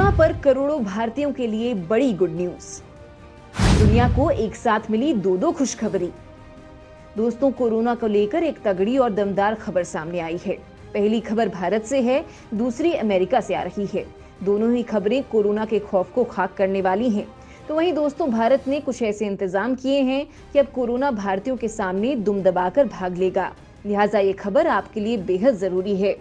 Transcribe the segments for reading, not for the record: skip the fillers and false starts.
Corona पर करोड़ों भारतीयों के लिए बड़ी गुड न्यूज। दुनिया को एक साथ मिली दो खुशखबरी। दोस्तों, कोरोना को लेकर एक तगड़ी और दमदार खबर सामने आई है। पहली खबर भारत से है, दूसरी अमेरिका से आ रही है। दोनों ही खबरें कोरोना के खौफ को खाक करने वाली हैं। तो वहीं दोस्तों, भारत ने कुछ ऐसे इंतजाम किए हैं कि अब कोरोना भारतीयों के सामने दुम दबाकर भाग लेगा। लिहाजा ये खबर आपके लिए बेहद जरूरी है।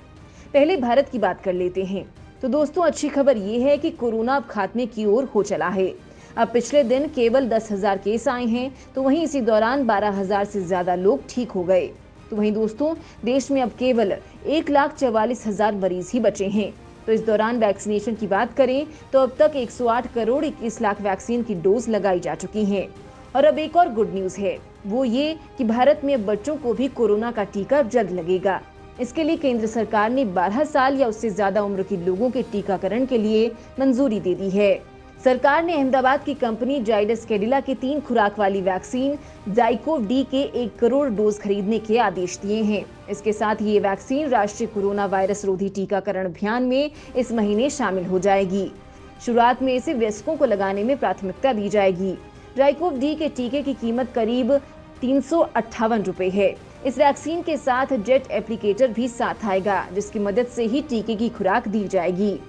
पहले भारत की बात कर लेते हैं। तो दोस्तों, अच्छी खबर ये है कि कोरोना अब खात्मे की ओर हो चला है। अब पिछले दिन केवल 10,000 केस आए हैं, तो वहीं इसी दौरान 12,000 से ज्यादा लोग ठीक हो गए। तो वहीं दोस्तों, देश में अब केवल 1,44,000 मरीज ही बचे हैं। तो इस दौरान वैक्सीनेशन की बात करें तो अब तक 108 करोड़ 21 लाख वैक्सीन की डोज लगाई जा चुकी हैं। और अब एक और गुड न्यूज है, वो ये कि भारत में अब बच्चों को भी कोरोना का टीका जल्द लगेगा। इसके लिए केंद्र सरकार ने 12 साल या उससे ज्यादा उम्र के लोगों के टीकाकरण के लिए मंजूरी दे दी है। सरकार ने अहमदाबाद की कंपनी जाइडस कैडिला की 3 खुराक वाली वैक्सीन जाइकोव डी के 1 करोड़ डोज खरीदने के आदेश दिए हैं। इसके साथ ये वैक्सीन राष्ट्रीय कोरोना वायरस रोधी टीकाकरण अभियान में इस महीने शामिल हो जाएगी। शुरुआत में इसे वयस्कों को लगाने में प्राथमिकता दी जाएगी। जाइकोव डी के टीके की कीमत करीब 358 रुपए है। इस वैक्सीन के साथ जेट एप्लीकेटर भी साथ आएगा, जिसकी मदद से ही टीके की खुराक दी जाएगी।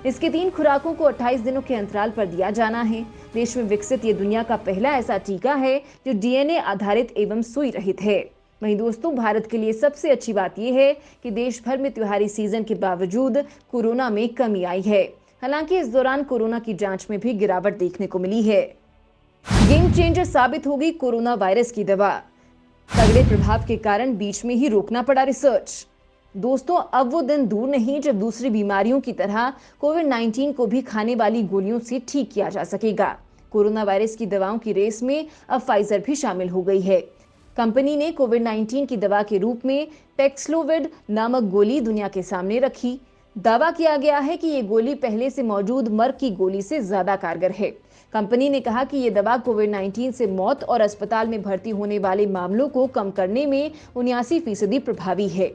इसके 3 खुराकों को 28 दिनों के अंतराल पर दिया जाना है। देश में विकसित ये दुनिया का पहला ऐसा टीका है जो डीएनए आधारित एवं सुई रहित है। वहीं दोस्तों, भारत के लिए सबसे अच्छी बात यह है कि देश भर में त्योहारी सीजन के बावजूद कोरोना में कमी आई है। हालांकि इस दौरान कोरोना की जांच में भी गिरावट देखने को मिली है। गेम चेंजर साबित होगी कोरोना वायरस की दवा। तगड़े प्रभाव के कारण बीच में ही रोकना पड़ा रिसर्च। दोस्तों, अब वो दिन दूर नहीं जब दूसरी बीमारियों की तरह कोविड-19 को भी खाने वाली गोलियों से ठीक किया जा सकेगा। कोरोना वायरस की दवाओं की रेस में अब फाइजर भी शामिल हो गई है। कंपनी ने कोविड-19 की दवा के रूप में पैक्सलोविड नामक गोली दुनिया के सामने रखी। दावा किया गया है कि ये गोली पहले से मौजूद मर्क की गोली से ज्यादा कारगर है। कंपनी ने कहा कि ये दवा कोविड-19 से मौत और अस्पताल में भर्ती होने वाले मामलों को कम करने में 79% प्रभावी है।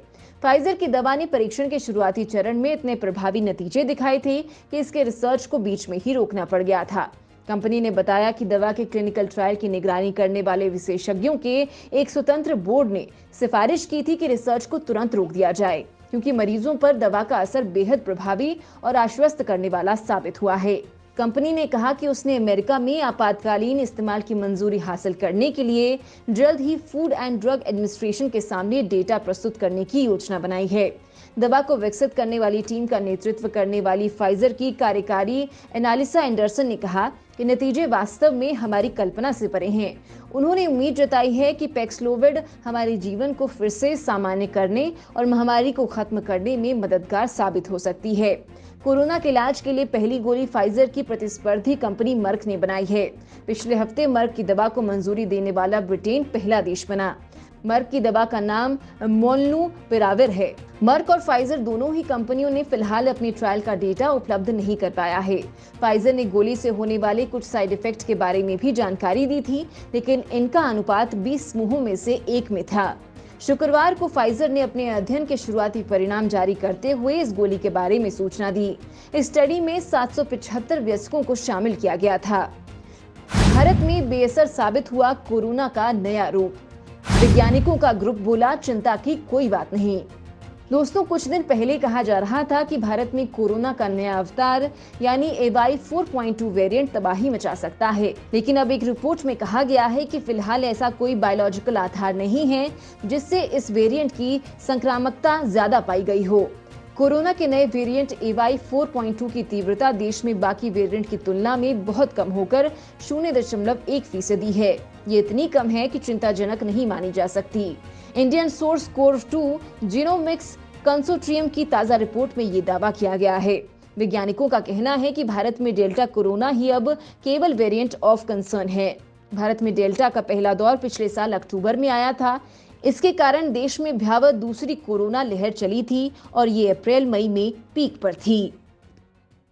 फाइजर की दवा ने परीक्षण के शुरुआती चरण में इतने प्रभावी नतीजे दिखाए थे कि इसके रिसर्च को बीच में ही रोकना पड़ गया था। कंपनी ने बताया कि दवा के क्लिनिकल ट्रायल की निगरानी करने वाले विशेषज्ञों के एक स्वतंत्र बोर्ड ने सिफारिश की थी कि रिसर्च को तुरंत रोक दिया जाए, क्योंकि मरीजों पर दवा का असर बेहद प्रभावी और आश्वस्त करने वाला साबित हुआ है। कंपनी ने कहा कि उसने अमेरिका में आपातकालीन इस्तेमाल की मंजूरी हासिल करने के लिए जल्द ही फूड एंड ड्रग एडमिनिस्ट्रेशन के सामने डेटा प्रस्तुत करने की योजना बनाई है। दवा को विकसित करने वाली टीम का नेतृत्व करने वाली फाइजर की कार्यकारी एनालिसा एंडरसन ने कहा कि नतीजे वास्तव में हमारी कल्पना से परे हैं। उन्होंने उम्मीद जताई है कि पैक्सलोविड हमारे जीवन को फिर से सामान्य करने और महामारी को खत्म करने में मददगार साबित हो सकती है। कोरोना के इलाज के लिए पहली गोली फाइजर की प्रतिस्पर्धी कंपनी मर्क ने बनाई है। पिछले हफ्ते मर्क की दवा को मंजूरी देने वाला ब्रिटेन पहला देश बना। मर्क की दवा का नाम मोलनुपिराविर है। मर्क और फाइजर दोनों ही कंपनियों ने फिलहाल अपनी ट्रायल का डेटा उपलब्ध नहीं कर पाया है। फाइजर ने गोली से होने वाले कुछ साइड इफेक्ट के बारे में भी जानकारी दी थी, लेकिन इनका अनुपात 20 समूहों में से 1 में था। शुक्रवार को फाइजर ने अपने अध्ययन के शुरुआती परिणाम जारी करते हुए इस गोली के बारे में सूचना दी। इस स्टडी में 775 वयस्कों को शामिल किया गया था। भारत में बेअसर साबित हुआ कोरोना का नया रूप। वैज्ञानिकों का ग्रुप बोला, चिंता की कोई बात नहीं। दोस्तों, कुछ दिन पहले कहा जा रहा था कि भारत में कोरोना का नया अवतार यानी AY 4.2 वेरिएंट तबाही मचा सकता है, लेकिन अब एक रिपोर्ट में कहा गया है कि फिलहाल ऐसा कोई बायोलॉजिकल आधार नहीं है जिससे इस वेरिएंट की संक्रामकता ज्यादा पाई गई हो। कोरोना के नए वेरिएंट AY 4.2 की तीव्रता देश में बाकी वेरिएंट की तुलना में बहुत कम होकर 0.1% है। ये इतनी कम है कि चिंताजनक नहीं मानी जा सकती। Indian source core 2 genomics consortium की ताजा रिपोर्ट में ये दावा किया गया है। वैज्ञानिकों का कहना है कि भारत में डेल्टा कोरोना ही अब केवल वेरिएंट ऑफ कंसर्न है। भारत में डेल्टा का पहला दौर पिछले साल अक्टूबर में आया था। इसके कारण देश में भयावह दूसरी कोरोना लहर चली थी और ये अप्रैल मई में पीक पर थी।